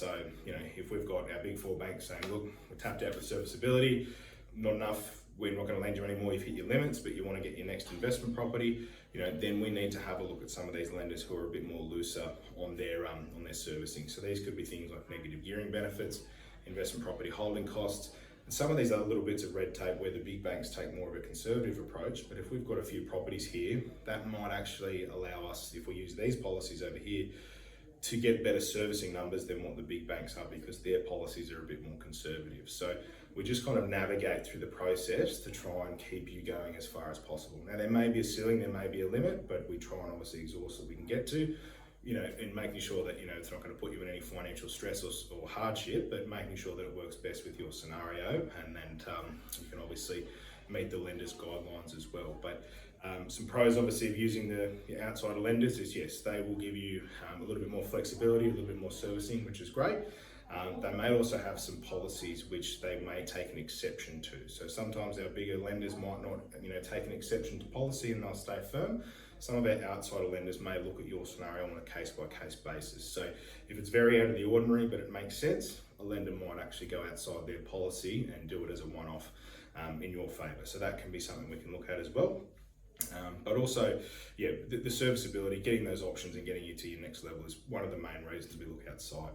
So, if we've got our big four banks saying, look, we're tapped out with serviceability, not enough, we're not going to lend you anymore, you've hit your limits, but you want to get your next investment property, then we need to have a look at some of these lenders who are a bit more looser on their servicing. So these could be things like negative gearing benefits, investment property holding costs, and some of these other little bits of red tape where the big banks take more of a conservative approach. But if we've got a few properties here, that might actually allow us, if we use these policies over here, to get better servicing numbers than what the big banks are, because their policies are a bit more conservative. So we just kind of navigate through the process to try and keep you going as far as possible. Now, there may be a ceiling, there may be a limit, but we try and obviously exhaust what we can get to, and making sure that, it's not going to put you in any financial stress or hardship, but making sure that it works best with your scenario, and then you can obviously meet the lender's guidelines as well. But some pros obviously of using the outside lenders is, yes, they will give you a little bit more flexibility, a little bit more servicing, which is great. They may also have some policies which they may take an exception to. So sometimes our bigger lenders might not, take an exception to policy and they'll stay firm. Some of our outside lenders may look at your scenario on a case-by-case basis. So if it's very out of the ordinary but it makes sense, a lender might actually go outside their policy and do it as a one-off in your favour. So that can be something we can look at as well. But also, the serviceability, getting those options and getting you to your next level is one of the main reasons we look outside.